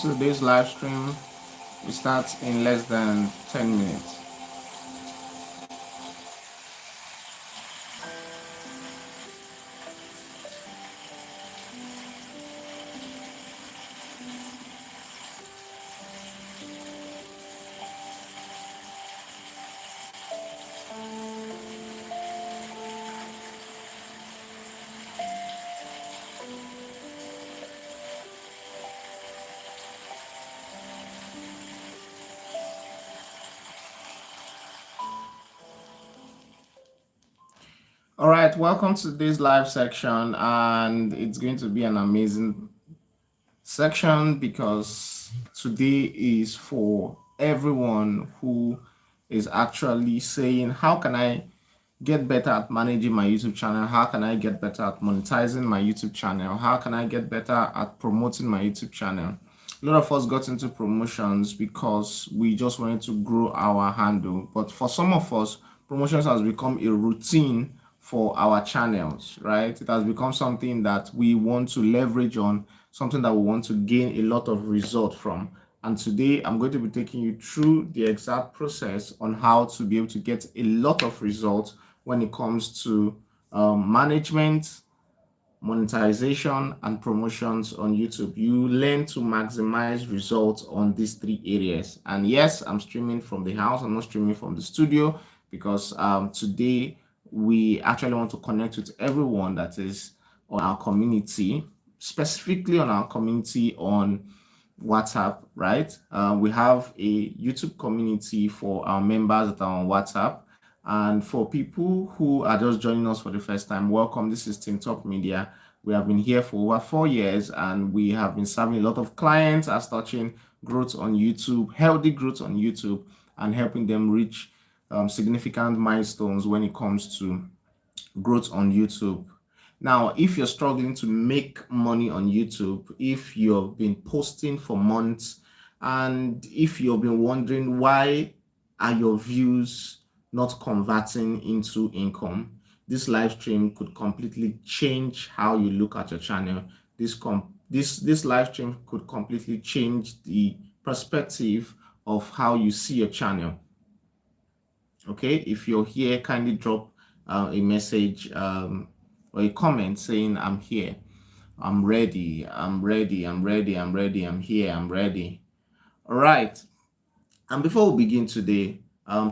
Today's live stream will start in less than 10 minutes. All right, welcome to this live section, and it's going to be an amazing section because today is for everyone who is actually saying, how can I get better at managing my YouTube channel? How can I get better at monetizing my YouTube channel? How can I get better at promoting my YouTube channel? A lot of us got into promotions because we just wanted to grow our handle. But for some of us, promotions has become a routine for our channels, right? It has become something that we want to leverage on, something that we want to gain a lot of result from. And today I'm going to be taking you through the exact process on how to be able to get a lot of results when it comes to management, monetization, and promotions on YouTube. You learn to maximize results on these three areas. And yes, I'm streaming from the house. I'm not streaming from the studio because today we actually want to connect with everyone that is on our community, specifically on our community on WhatsApp, right? We have a YouTube community for our members that are on WhatsApp. And for people who are just joining us for the first time, welcome. This is Team Top Media. We have been here for over 4 years and we have been serving a lot of clients as touching growth on YouTube, healthy growth on YouTube, and helping them reach significant milestones when it comes to growth on YouTube. Now, if you're struggling to make money on YouTube, if you've been posting for months, and if you've been wondering why are your views not converting into income, this live stream could completely change how you look at your channel. This live stream could completely change the perspective of how you see your channel. Okay, if you're here, kindly drop a message or a comment saying I'm here, I'm ready, I'm ready, I'm ready, I'm ready, I'm here, I'm ready. All right. And before we begin today,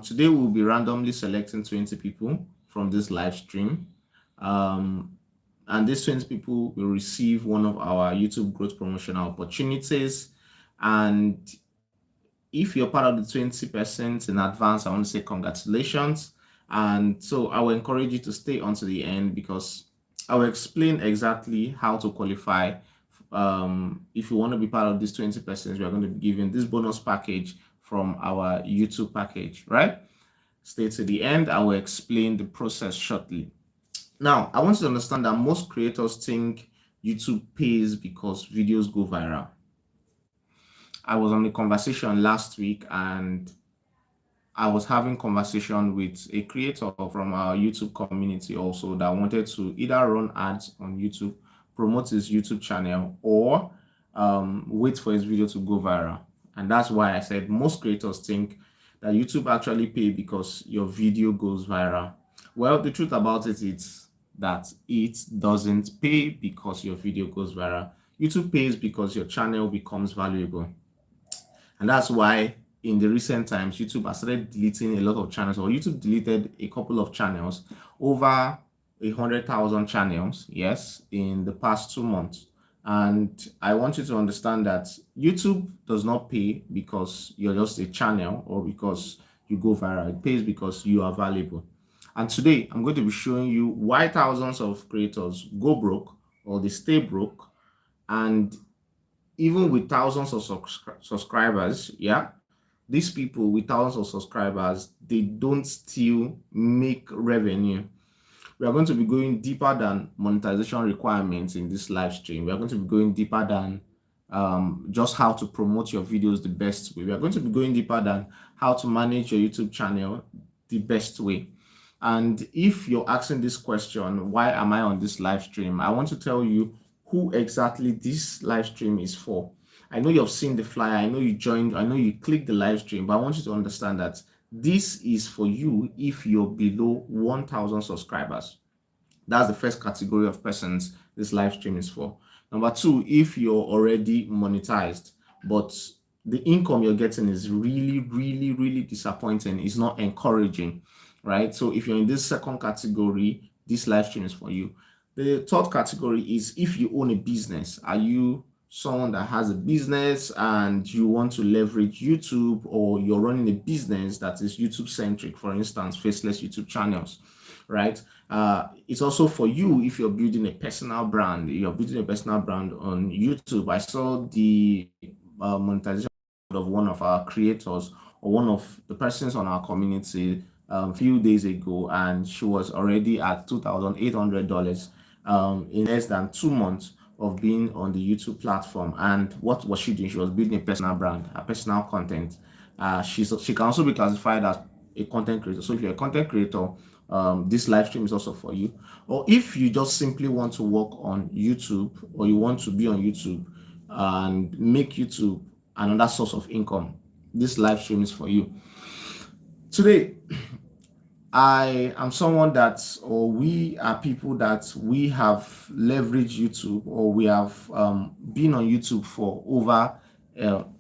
today we'll be randomly selecting 20 people from this live stream. And these 20 people will receive one of our YouTube growth promotional opportunities. And if you're part of the 20% in advance, I want to say congratulations. And so I will encourage you to stay until the end because I will explain exactly how to qualify. If you want to be part of this 20%, we are going to be giving this bonus package from our YouTube package, right? Stay to the end. I will explain the process shortly. Now, I want you to understand that most creators think YouTube pays because videos go viral. I was on a conversation last week and I was having conversation with a creator from our YouTube community also that wanted to either run ads on YouTube, promote his YouTube channel, or wait for his video to go viral. And that's why I said most creators think that YouTube actually pay because your video goes viral. Well, the truth about it is that it doesn't pay because your video goes viral. YouTube pays because your channel becomes valuable. And that's why in the recent times, YouTube has started deleting a lot of channels, or YouTube deleted a couple of channels, over 100,000 channels, yes, in the past 2 months. And I want you to understand that YouTube does not pay because you're just a channel or because you go viral. It pays because you are valuable. And today, I'm going to be showing you why thousands of creators go broke or they stay broke, and even with thousands of subscribers, yeah, these people with thousands of subscribers, they don't still make revenue. We are going to be going deeper than monetization requirements in this live stream. We are going to be going deeper than just how to promote your videos the best way. We are going to be going deeper than how to manage your YouTube channel the best way. And if you're asking this question, why am I on this live stream? I want to tell you who exactly this live stream is for. I know you've seen the flyer, I know you joined, I know you clicked the live stream, but I want you to understand that this is for you if you're below 1,000 subscribers. That's the first category of persons this live stream is for. Number two, if you're already monetized, but the income you're getting is really, really, really disappointing, it's not encouraging, right? So if you're in this second category, this live stream is for you. The third category is if you own a business. Are you someone that has a business and you want to leverage YouTube, or you're running a business that is YouTube centric, for instance, faceless YouTube channels, right? It's also for you if you're building a personal brand. You're building a personal brand on YouTube. I saw the monetization of one of our creators, or one of the persons on our community a few days ago, and she was already at $2,800 in less than 2 months of being on the YouTube platform. And what was she doing? She was building a personal brand, a personal content. She can also be classified as a content creator. So if you're a content creator, this live stream is also for you. Or if you just simply want to work on YouTube, or you want to be on YouTube and make YouTube another source of income, this live stream is for you. Today, I am someone that, or we are people that we have leveraged YouTube, or we have been on YouTube for over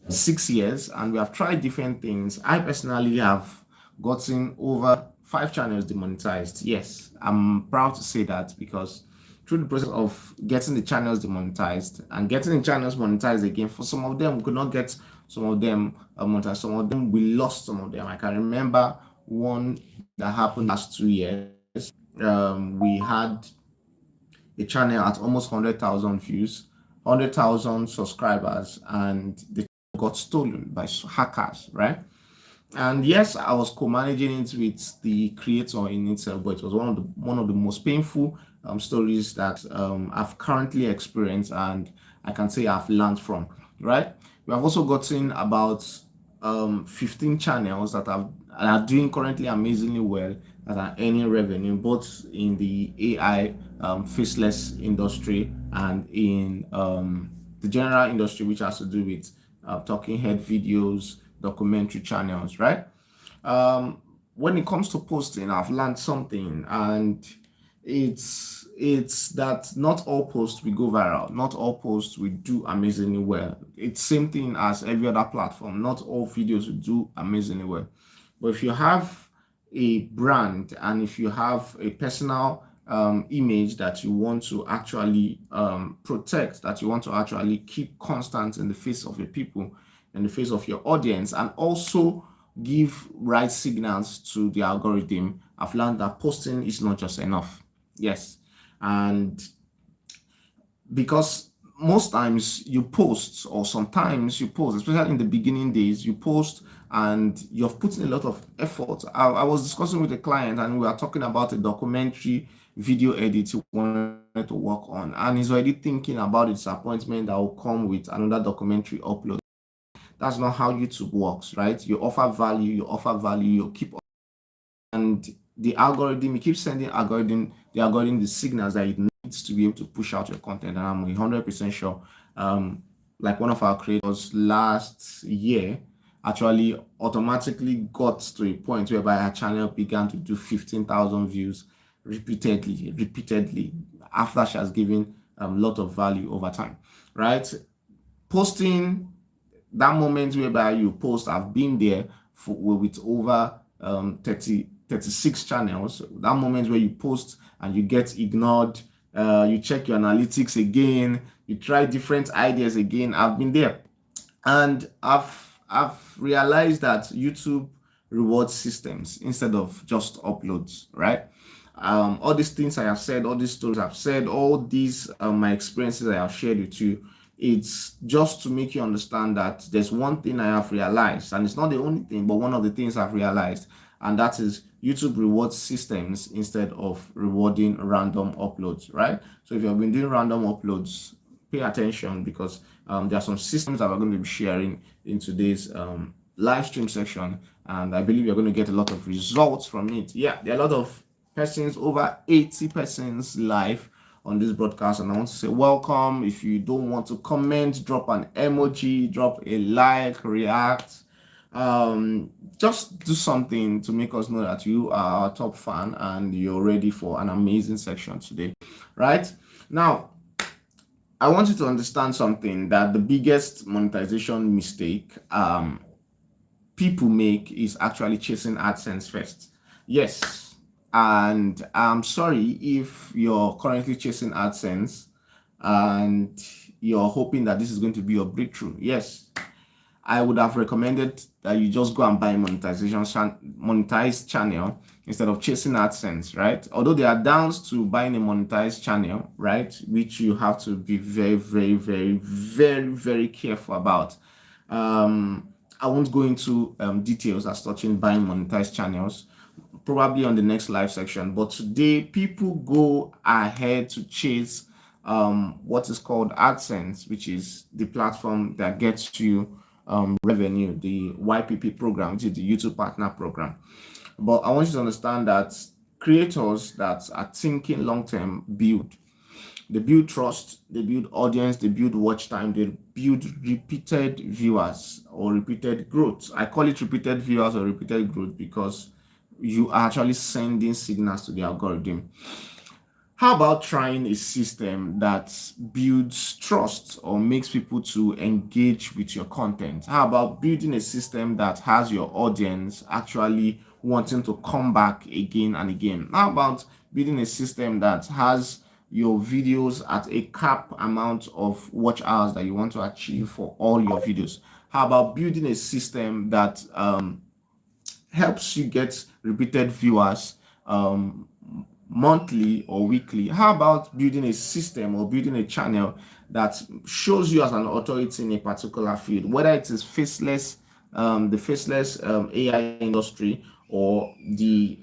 6 years, and we have tried different things. I personally have gotten over 5 channels demonetized. Yes, I'm proud to say that, because through the process of getting the channels demonetized and getting the channels monetized again, for some of them we could not get some of them monetized, some of them we lost some of them. I can remember one that happened last 2 years. We had a channel at almost 100,000 views, 100,000 subscribers, and the got stolen by hackers, right? And yes, I was co-managing it with the creator in itself, but it was one of the most painful stories that I've currently experienced, and I can say I've learned from. Right? We have also gotten about 15 channels that are doing currently amazingly well, that are earning revenue both in the AI faceless industry and in the general industry, which has to do with talking head videos, documentary channels, right? Um, when it comes to posting, I've learned something, and it's that not all posts will go viral, not all posts will do amazingly well. It's same thing as every other platform. Not all videos will do amazingly well. But if you have a brand, and if you have a personal image that you want to actually protect, that you want to actually keep constant in the face of your people, in the face of your audience, and also give right signals to the algorithm, I've learned that posting is not just enough. Yes. And because most times you post, or sometimes you post, especially in the beginning days, you post and you've put in a lot of effort. I was discussing with a client, and we were talking about a documentary video edit he wanted to work on, and he's already thinking about the disappointment that will come with another documentary upload. That's not how YouTube works, right? You offer value, you keep, and the algorithm, you keep sending the algorithm the signals that it needs to be able to push out your content. And I'm 100% sure, like one of our creators last year actually automatically got to a point whereby her channel began to do 15,000 views repeatedly after she has given a lot of value over time, right? Posting, that moment whereby you post, I've been there for with over 36 channels. That moment where you post and you get ignored, you check your analytics again, you try different ideas again. I've been there, and I've realized that YouTube rewards systems instead of just uploads, right? All these things I have said, all these stories I've said, all these my experiences I have shared with you, it's just to make you understand that there's one thing I have realized, and it's not the only thing, but one of the things I've realized, and that is YouTube rewards systems instead of rewarding random uploads, right? So if you've been doing random uploads, pay attention, because there are some systems that we're going to be sharing in today's live stream section, and I believe you're going to get a lot of results from it. Yeah, there are a lot of persons, over 80 persons live on this broadcast, and I want to say welcome. If you don't want to comment, drop an emoji, drop a like, react, just do something to make us know that you are our top fan and you're ready for an amazing section today, right? Now, I want you to understand something, that the biggest monetization mistake people make is actually chasing AdSense first. Yes, and I'm sorry if you're currently chasing AdSense and you're hoping that this is going to be your breakthrough. Yes, I would have recommended that you just go and buy a monetized channel instead of chasing AdSense, right? Although there are downs to buying a monetized channel, right, which you have to be very, very, very, very, very careful about. I won't go into details as touching buying monetized channels, probably on the next live section. But today, people go ahead to chase what is called AdSense, which is the platform that gets you revenue, the YPP program, which is the YouTube Partner Program. But I want you to understand that creators that are thinking long term build. They build trust, they build audience, they build watch time, they build repeated viewers or repeated growth. I call it repeated viewers or repeated growth because you are actually sending signals to the algorithm. How about trying a system that builds trust or makes people to engage with your content? How about building a system that has your audience actually wanting to come back again and again? How about building a system that has your videos at a cap amount of watch hours that you want to achieve for all your videos? How about building a system that helps you get repeated viewers monthly or weekly? How about building a system or building a channel that shows you as an authority in a particular field, whether it is faceless, the faceless AI industry, or the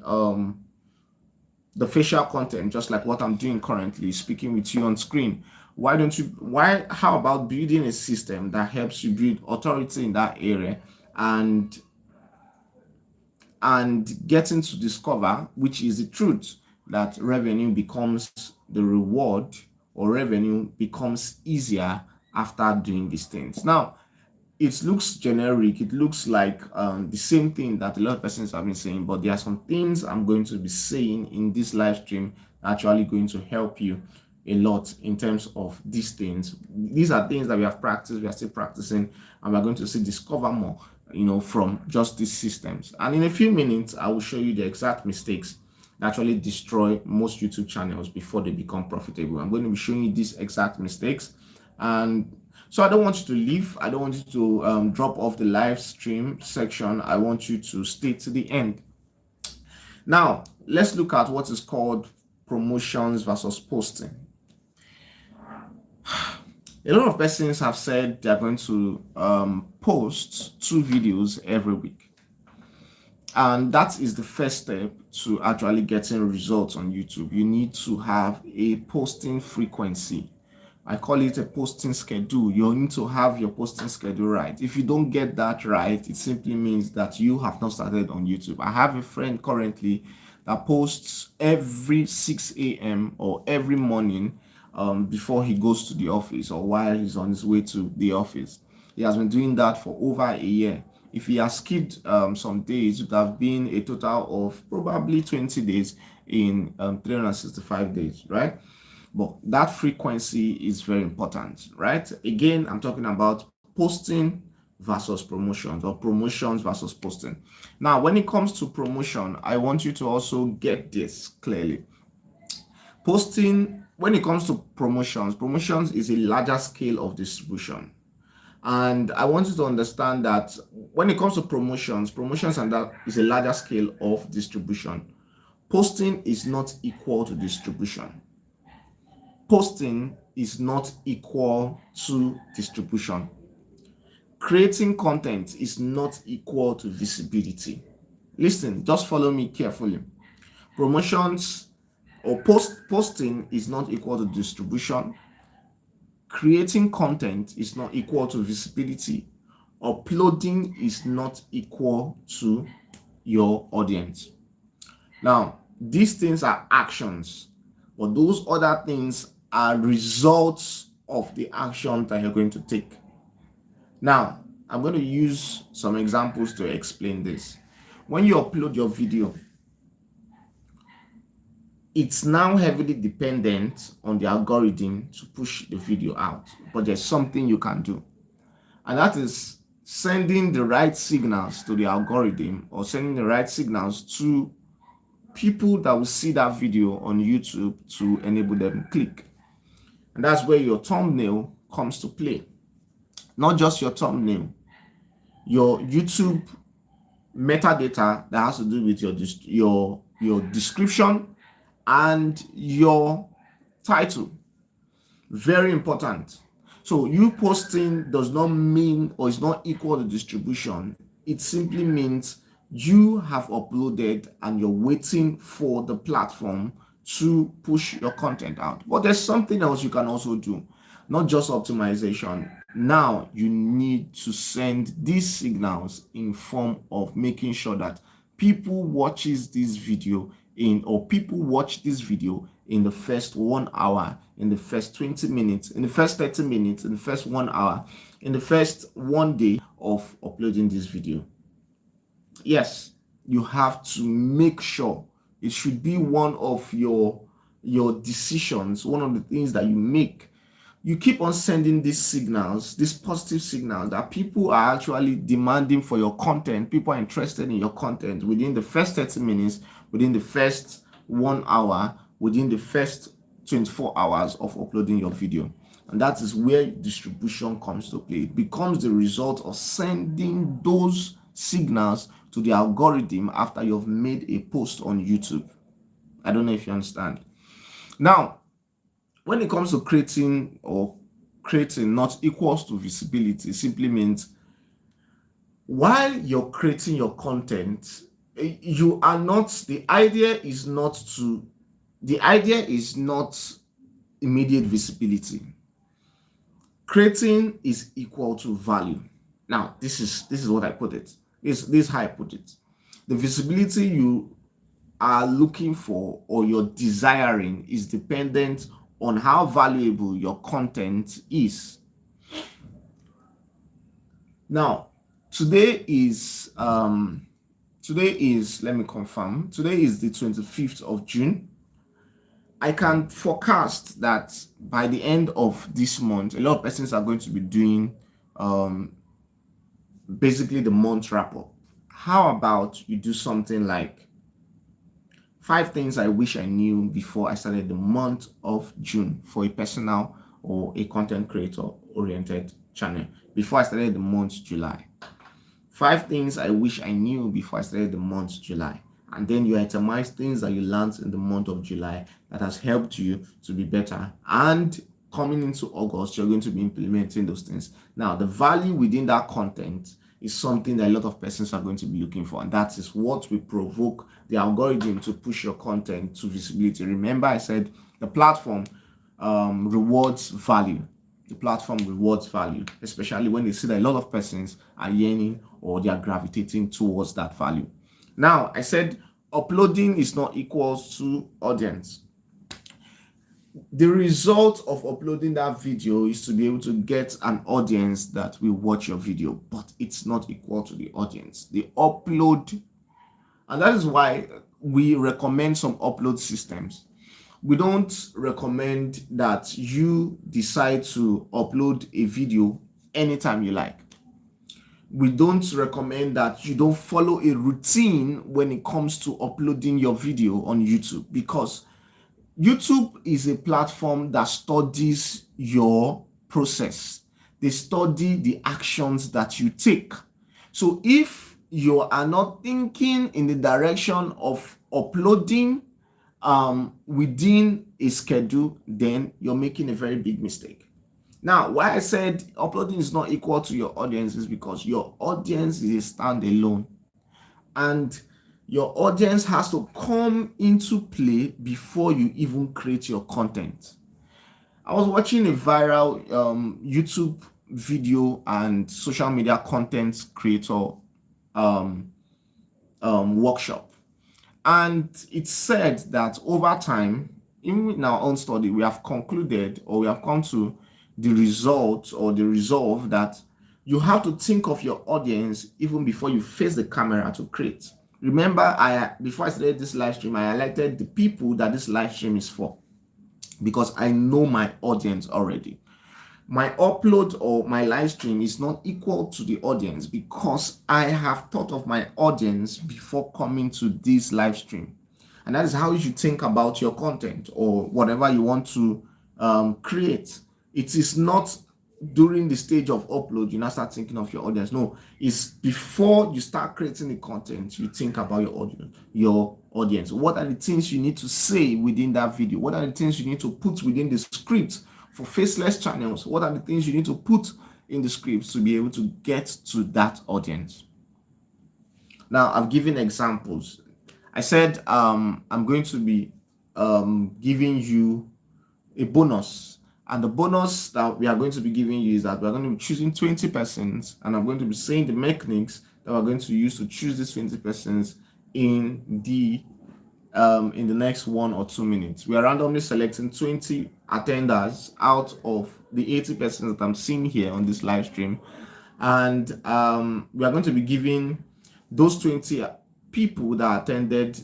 facial content, just like what I'm doing currently, speaking with you on screen? How about building a system that helps you build authority in that area and getting to discover which is the truth, that revenue becomes the reward or revenue becomes easier after doing these things? Now, it looks generic, it looks like the same thing that a lot of persons have been saying, but there are some things I'm going to be saying in this live stream actually going to help you a lot in terms of these things. These are things that we have practiced, we are still practicing, and we're going to see discover more, from just these systems. And in a few minutes, I will show you the exact mistakes that actually destroy most YouTube channels before they become profitable. I'm going to be showing you these exact mistakes. And so I don't want you to leave. I don't want you to drop off the live stream section. I want you to stay to the end. Now, let's look at what is called promotions versus posting. A lot of persons have said they're going to post 2 videos every week. And that is the first step to actually getting results on YouTube. You need to have a posting frequency. I call it a posting schedule. You need to have your posting schedule right. If you don't get that right, it simply means that you have not started on YouTube. I have a friend currently that posts every 6 a.m. or every morning before he goes to the office or while he's on his way to the office. He has been doing that for over a year. If he has skipped some days, it would have been a total of probably 20 days in 365 days, right? But that frequency is very important, right? Again, I'm talking about posting versus promotions, or promotions versus posting. Now, when it comes to promotion, I want you to also get this clearly. When it comes to promotions is a larger scale of distribution. And I want you to understand that when it comes to promotions and that is a larger scale of distribution. Posting is not equal to distribution. Posting is not equal to distribution. Creating content is not equal to visibility. Listen, just follow me carefully. Promotions or posting is not equal to distribution. Creating content is not equal to visibility. Uploading is not equal to your audience. Now, these things are actions, but those other things are results of the action that you're going to take. Now, I'm going to use some examples to explain this. When you upload your video, it's now heavily dependent on the algorithm to push the video out. But there's something you can do, and that is sending the right signals to the algorithm, or sending the right signals to people that will see that video on YouTube to enable them to click. And that's where your thumbnail comes to play. Not just your thumbnail, your YouTube metadata that has to do with your description and your title. Very important. So you posting does not mean, or is not equal to distribution. It simply means you have uploaded and you're waiting for the platform to push your content out. But there's something else you can also do, not just optimization. Now you need to send these signals in form of making sure that people watches this video or people watch this video in the first 1 hour, in the first 20 minutes, in the first 30 minutes, in the first 1 hour, in the first 1 day of uploading this video. Yes, you have to make sure. It should be one of your decisions, one of the things that you make. You keep on sending these signals, these positive signals, that people are actually demanding for your content. People are interested in your content within the first 30 minutes, within the first 1 hour, within the first 24 hours of uploading your video. And that is where distribution comes to play. It becomes the result of sending those signals to the algorithm after you've made a post on YouTube. I don't know if you understand. Now, when it comes to creating not equals to visibility, simply means while you're creating your content, you are not, the idea is not immediate visibility. Creating is equal to value. Now, this is what I put it. This is how I put it. The visibility you are looking for or you're desiring is dependent on how valuable your content is. Now, today is let me confirm. Today is the 25th of June. I can forecast that by the end of this month, a lot of persons are going to be doing basically the month wrap up. How about you do something like 5 things I wish I knew before I started the month of June for a personal or a content creator oriented channel, before I started the month July. 5 things I wish I knew before I started the month July. And then you itemize things that you learned in the month of July that has helped you to be better. And coming into August, you're going to be implementing those things. Now, the value within that content is something that a lot of persons are going to be looking for. And that is what will provoke the algorithm to push your content to visibility. Remember, I said the platform rewards value. The platform rewards value, especially when they see that a lot of persons are yearning or they are gravitating towards that value. Now, I said uploading is not equals to audience. The result of uploading that video is to be able to get an audience that will watch your video, but it's not equal to the audience. The upload, and that is why we recommend some upload systems. We don't recommend that you decide to upload a video anytime you like. We don't recommend that you don't follow a routine when it comes to uploading your video on YouTube, because YouTube is a platform that studies your process. They study the actions that you take. So if you are not thinking in the direction of uploading within a schedule, then you're making a very big mistake. Now, why I said uploading is not equal to your audience is because your audience is a standalone, and your audience has to come into play before you even create your content. I was watching a viral YouTube video and social media content creator workshop, and it said that over time even in our own study, we have concluded, or we have come to the result or the resolve that you have to think of your audience even before you face the camera to create. Remember, before I started this live stream, I highlighted the people that this live stream is for, because I know my audience already. My upload or my live stream is not equal to the audience because I have thought of my audience before coming to this live stream. And that is how you should think about your content or whatever you want to create. It is not during the stage of upload you now start thinking of your audience. No, it's before you start creating the content you think about your audience. What are the things you need to say within that video? What are the things you need to put within the script for faceless channels? What are the things you need to put in the scripts to be able to get to that audience? Now, I've given examples. I said I'm going to be giving you a bonus, and the bonus that we are going to be giving you is that we're going to be choosing 20 persons, and I'm going to be saying the mechanics that we're going to use to choose these 20 persons in the next 1 or 2 minutes. We are randomly selecting 20 attenders out of the 80 persons that I'm seeing here on this live stream, and we are going to be giving those 20 people that attended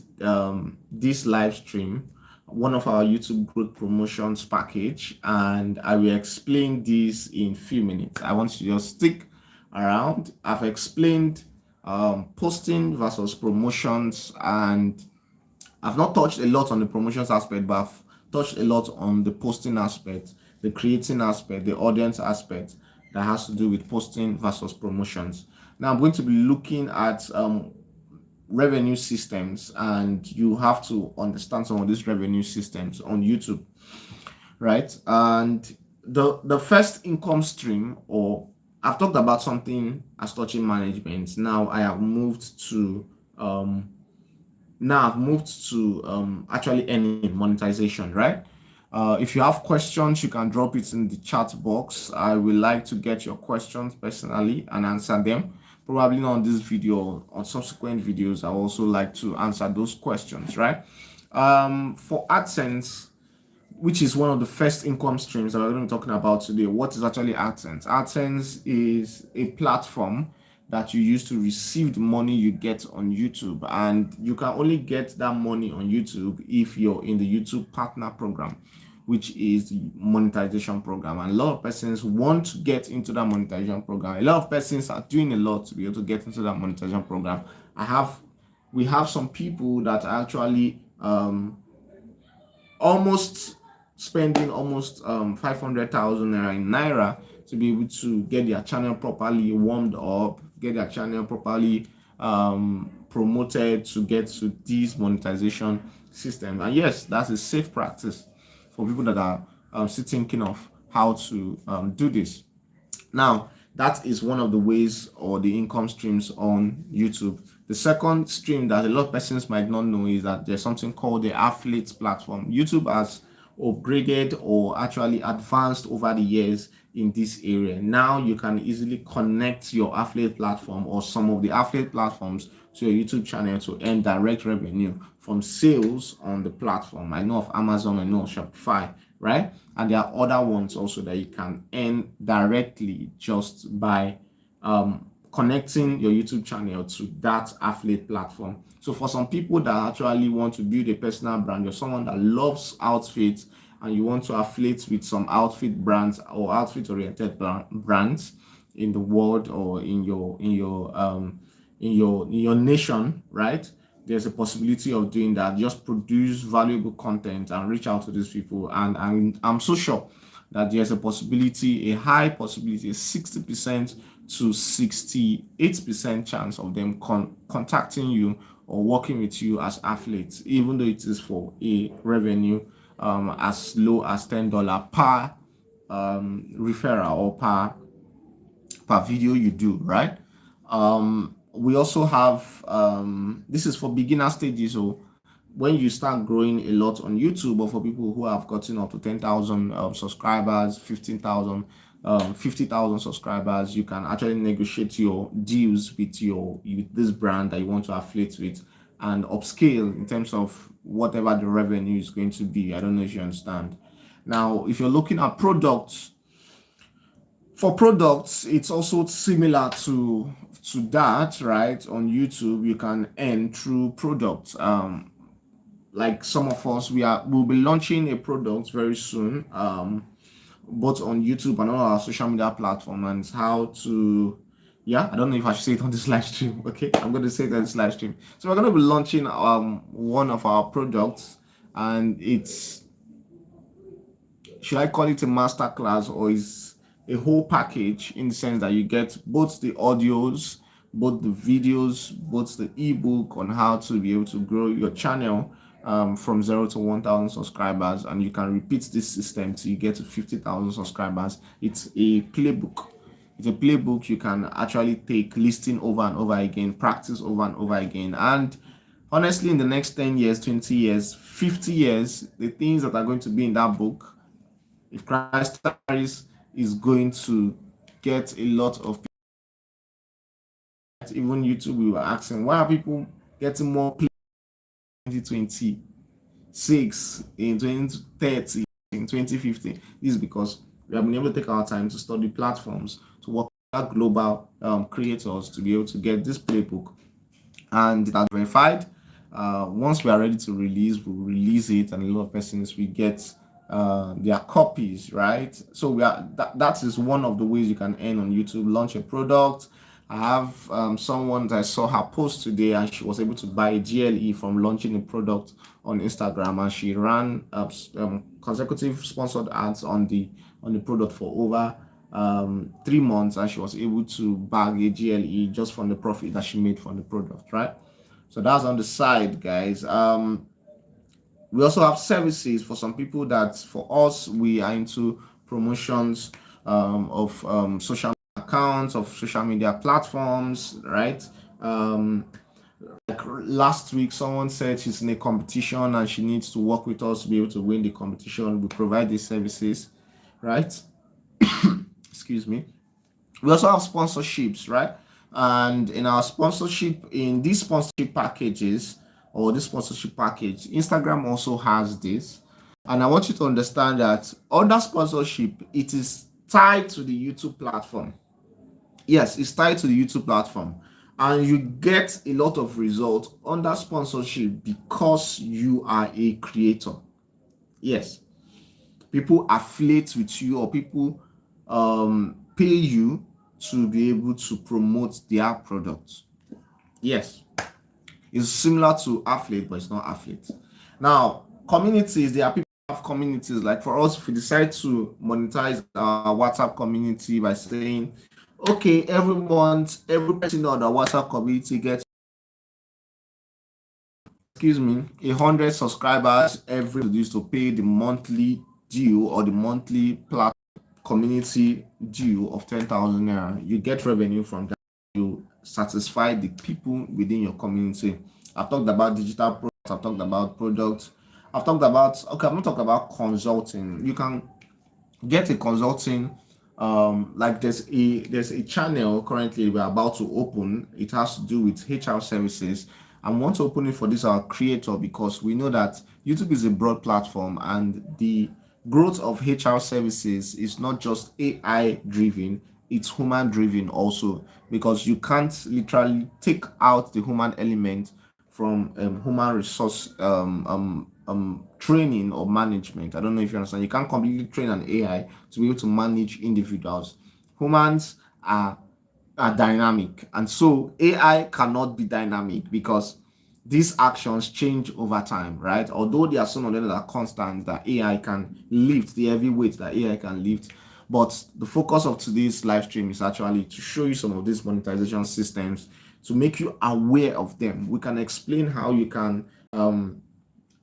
this live stream one of our YouTube growth promotions package, and I will explain this in a few minutes. I want you to just stick around. I've explained posting versus promotions, and I've not touched a lot on the promotions aspect, but I've touched a lot on the posting aspect, the creating aspect, the audience aspect that has to do with posting versus promotions. Now I'm going to be looking at revenue systems, and you have to understand some of these revenue systems on YouTube, right? And the first income stream, or I've talked about something as touching management. Now I've moved to actually earning monetization, right? If you have questions, you can drop it in the chat box. I would like to get your questions personally and answer them. Probably not on this video, on subsequent videos. I also like to answer those questions, right? For AdSense, which is one of the first income streams that we're going to be talking about today. What is actually AdSense? AdSense is a platform that you use to receive the money you get on YouTube, and you can only get that money on YouTube if you're in the YouTube Partner Program, which is the monetization program. And a lot of persons want to get into that monetization program. A lot of persons are doing a lot to be able to get into that monetization program. We have some people that are actually almost spending almost 500,000 naira in naira to be able to get their channel properly warmed up, get their channel properly promoted to get to this monetization system. And yes, that's a safe practice for people that are still thinking of how to do this. Now, that is one of the ways or the income streams on YouTube. The second stream that a lot of persons might not know is that there's something called the affiliate platform. YouTube has upgraded or actually advanced over the years in this area. Now you can easily connect your affiliate platform or some of the affiliate platforms to your YouTube channel to earn direct revenue from sales on the platform. I know of Amazon, I know of Shopify, right? And there are other ones also that you can earn directly just by connecting your YouTube channel to that affiliate platform. So for some people that actually want to build a personal brand, you're someone that loves outfits and you want to affiliate with some outfit brands or outfit oriented brands in the world or in your nation, right? There's a possibility of doing that. Just produce valuable content and reach out to these people. And I'm so sure that there's a possibility, a high possibility, a 60% to 68% chance of them contacting you or working with you as affiliates, even though it is for a revenue as low as $10 per referral or per video you do, right? We also have this is for beginner stages. So when you start growing a lot on YouTube, or for people who have gotten up to 10,000 subscribers, 15,000, 50,000 subscribers, you can actually negotiate your deals with this brand that you want to affiliate with, and upscale in terms of whatever the revenue is going to be. I don't know if you understand. Now, if you're looking at products, for products, it's also similar to that, right? On YouTube, you can earn through products. Like some of us, we'll be launching a product very soon. Both on YouTube and all our social media platform, and how to, yeah, I don't know if I should say it on this live stream. Okay, I'm going to say it on this live stream. So we're going to be launching one of our products, and it's, should I call it a master class, or is a whole package, in the sense that you get both the audios, both the videos, both the ebook on how to be able to grow your channel from 0 to 1,000 subscribers, and you can repeat this system till you get to 50,000 subscribers. It's a playbook. It's a playbook you can actually take, listing over and over again, practice over and over again, and honestly, in the next 10 years, 20 years, 50 years, the things that are going to be in that book, if Christ tarries, is going to get a lot of people. Even YouTube, we were asking, why are people getting more play in 2026, in 2030, in 2050? This is because we have been able to take our time to study platforms, to work with global creators, to be able to get this playbook, and it has verified. Once we are ready to release, we'll release it, and a lot of persons will get their copies, right? So that is one of the ways you can earn on YouTube. Launch a product. I have someone that I saw her post today, and she was able to buy a GLE from launching a product on Instagram, and she ran consecutive sponsored ads on the product for over 3 months, and she was able to bag a GLE just from the profit that she made from the product, right? So that's on the side, guys. We also have services for some people. That for us, we are into promotions of social accounts, of social media platforms, right? Like last week, someone said she's in a competition and she needs to work with us to be able to win the competition. We provide these services, right? Excuse me. We also have sponsorships, right? And in our sponsorship, in these sponsorship packages, or this sponsorship package, Instagram also has this. And I want you to understand that under sponsorship, it is tied to the YouTube platform. Yes, it's tied to the YouTube platform. And you get a lot of results under sponsorship because you are a creator. Yes, people affiliate with you, or people pay you to be able to promote their products. Yes, it's similar to affiliate, but it's not affiliate. Now, communities, there are people who have communities. Like for us, if we decide to monetize our WhatsApp community by saying, okay, every month, every person on the WhatsApp community gets, excuse me, 100 subscribers every used to pay the monthly due, or the monthly community due of 10,000 naira. You get revenue from that. You satisfy the people within your community. I've talked about digital products. I've talked about products. I've talked about, okay, I'm not talking about consulting. You can get a consulting, like there's a channel currently we're about to open. It has to do with HR services. I want to open it for this our creator, because we know that YouTube is a broad platform, and the growth of HR services is not just AI driven, it's human driven also, because you can't literally take out the human element from human resource training or management. I don't know if you understand. You can't completely train an AI to be able to manage individuals. Humans are dynamic, and so AI cannot be dynamic, because these actions change over time, right? Although there are some of them that are constant, that AI can lift, the heavy weight that AI can lift. But the focus of today's live stream is actually to show you some of these monetization systems, to make you aware of them. We can explain how you can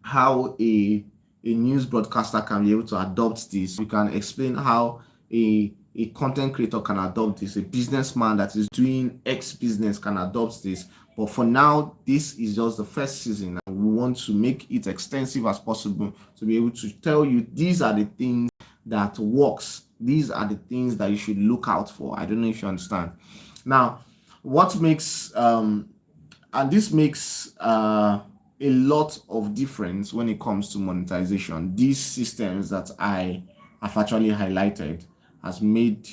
how a news broadcaster can be able to adopt this. We can explain how a content creator can adopt this. A businessman that is doing X business can adopt this. But for now, this is just the first season, and we want to make it extensive as possible to be able to tell you these are the things that works. These are the things that you should look out for. I don't know if you understand. Now, what makes And this makes a lot of difference when it comes to monetization. These systems that I have actually highlighted has made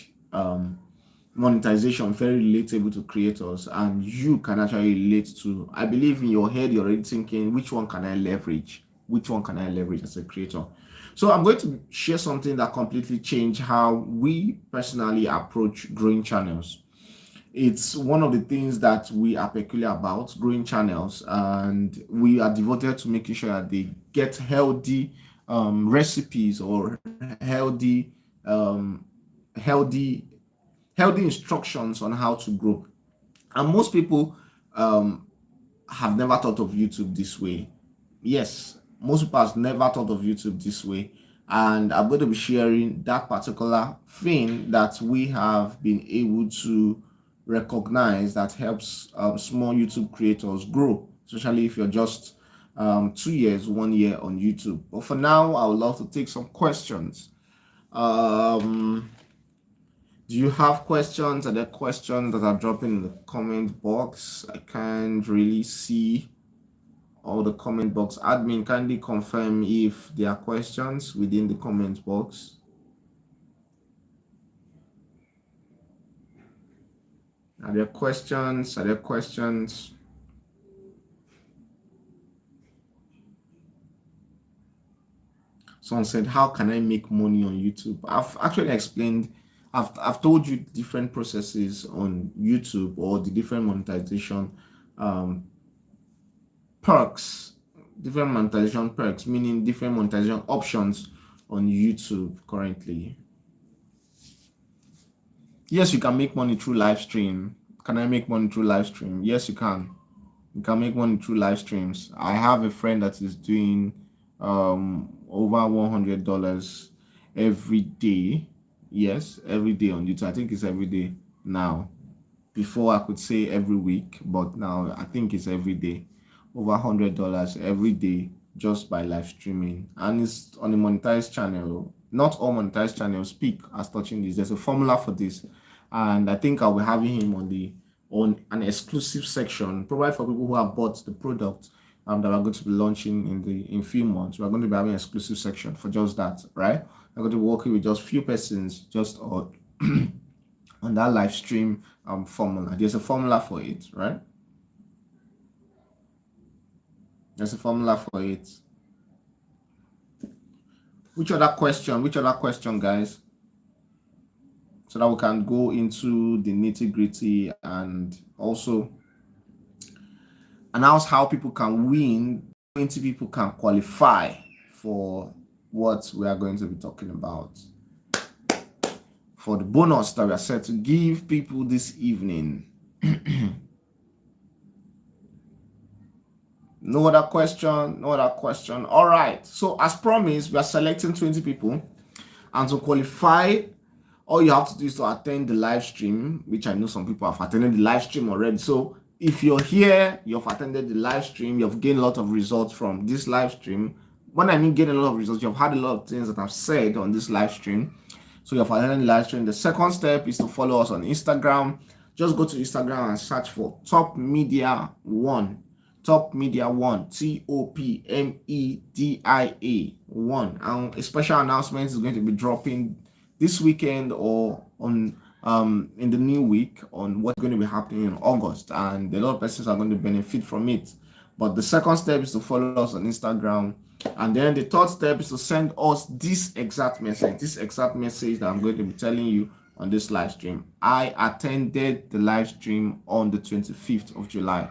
monetization very relatable to creators, and you can actually relate to. I believe in your head you're already thinking, which one can I leverage, which one can I leverage as a creator. So I'm going to share something that completely changed how we personally approach growing channels. It's one of the things that we are peculiar about, growing channels, and we are devoted to making sure that they get healthy recipes or um, healthy healthy instructions on how to grow. And most people um, have never thought of YouTube this way. Yes, most people have never thought of YouTube this way. And I'm going to be sharing that particular thing that we have been able to recognize that helps small YouTube creators grow, especially if you're just 2 years, 1 year on YouTube. But for now, I would love to take some questions. Um, do you have questions? Are there questions that are dropping in the comment box? I can't really see all the comment box. Admin, kindly confirm if there are questions within the comment box. Are there questions? Are there questions? Someone said, how can I make money on YouTube? I've actually explained, I've told you different processes on YouTube or the different monetization um, perks, different monetization perks, meaning different monetization options on YouTube currently. Yes, you can make money through live stream. Can I make money through live stream? Yes, you can. You can make money through live streams. I have a friend that is doing over $100 every day. Yes, every day on YouTube. I think it's every day now. Before I could say every week, but now I think it's every day. Over $100 every day just by live streaming, and it's on a monetized channel. Not all monetized channels speak as touching this. There's a formula for this, and I think I'll be having him on an exclusive section, provide for people who have bought the product that we're going to be launching in few months. We're going to be having an exclusive section for just that, right? We're going to be working with just few persons, just on that live stream formula. There's a formula for it, right? There's a formula for it. Which other question? Which other question, guys? So that we can go into the nitty gritty and also announce how people can win, 20 people can qualify for what we are going to be talking about. For the bonus that we are set to give people this evening. No other question, no other question. All right. So as promised, we are selecting 20 people. And to qualify, all you have to do is to attend the live stream, which I know some people have attended the live stream already. So if you're here, you've attended the live stream, you've gained a lot of results from this live stream. When I mean gain a lot of results, you've had a lot of things that I've said on this live stream. So you've attended the live stream. The second step is to follow us on Instagram. Just go to Instagram and search for Top Media One. Top Media One, TOPMEDIA 1. And a special announcement is going to be dropping this weekend or on in the new week on what's going to be happening in August, and a lot of persons are going to benefit from it. But the second step is to follow us on Instagram, and then the third step is to send us this exact message that I'm going to be telling you on this live stream. I attended the live stream on the 25th of July.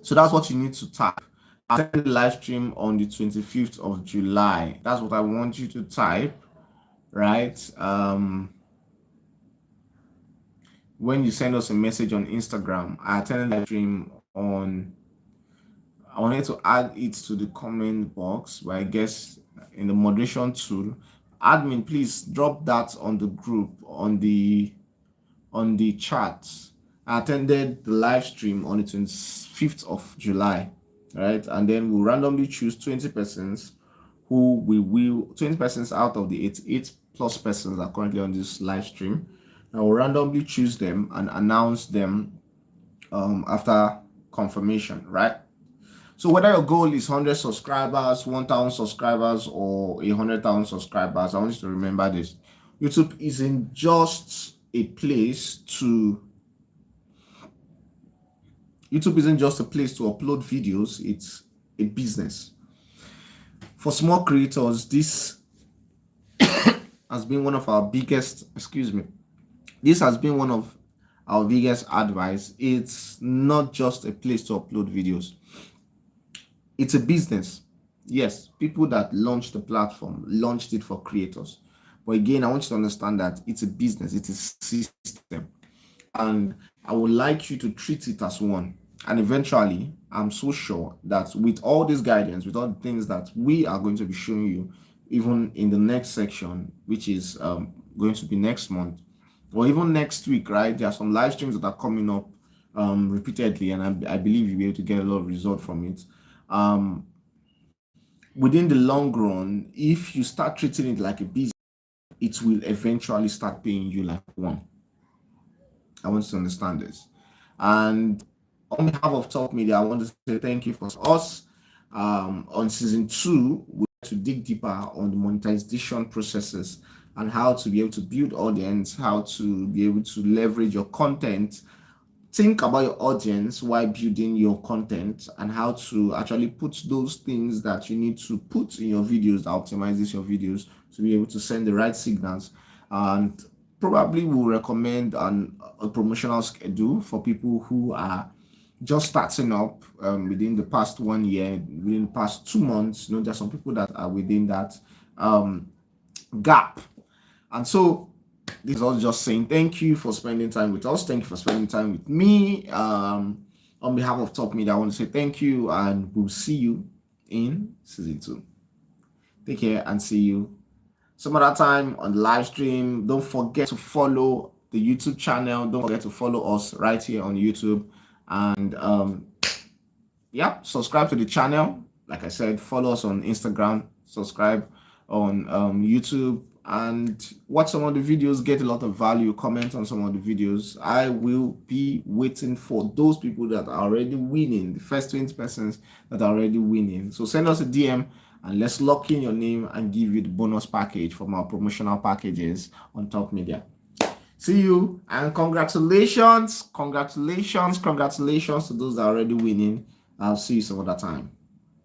So that's what you need to type. I attended the live stream on the 25th of July. That's what I want you to type, right? When you send us a message on Instagram, I attended the live stream on. I wanted to add it to the comment box, but I guess in the moderation tool, admin, please drop that on the group on the chat. I attended the live stream on the 25th of July, right? And then we'll randomly choose 20 persons who we will 20 persons out of the 88 plus persons that are currently on this live stream. I will randomly choose them and announce them after confirmation, right? So whether your goal is 100 subscribers, 1,000 subscribers, or 100,000 subscribers, I want you to remember this. YouTube isn't just a place to YouTube isn't just a place to upload videos, it's a business. For small creators, this has been one of our biggest, this has been one of our biggest advice. It's not just a place to upload videos, it's a business. Yes, people that launched the platform launched it for creators. But again, I want you to understand that it's a business, it's a system. And I would like you to treat it as one. And eventually, I'm so sure that with all this guidance, with all the things that we are going to be showing you, even in the next section, which is going to be next month, or even next week, right? There are some live streams that are coming up repeatedly, and I believe you'll be able to get a lot of result from it. Within the long run, if you start treating it like a business, it will eventually start paying you like one. I want you to understand this. And on behalf of Top Media, I want to say thank you for us. On season 2, we're going to dig deeper on the monetization processes and how to be able to build audience, how to be able to leverage your content. Think about your audience while building your content and how to actually put those things that you need to put in your videos that optimizes your videos to be able to send the right signals. And probably will recommend a promotional schedule for people who are just starting up within the past 1 year, within the past 2 months. There's some people that are within that gap. And so this is all just saying thank you for spending time with us. Thank you for spending time with me. On behalf of Top Media, I want to say thank you, and we'll see you in season 2. Take care and see you some other time on the live stream. Don't forget to follow the YouTube channel. Don't forget to follow us right here on YouTube. And subscribe to the channel. Like I said, follow us on Instagram, subscribe on YouTube, and watch some of the videos, get a lot of value, comment on some of the videos. I will be waiting for those people that are already winning, the first 20 persons that are already winning. So send us a DM and let's lock in your name and give you the bonus package from our promotional packages on Top Media. See you, and congratulations to those that are already winning. I'll see you some other time.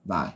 Bye.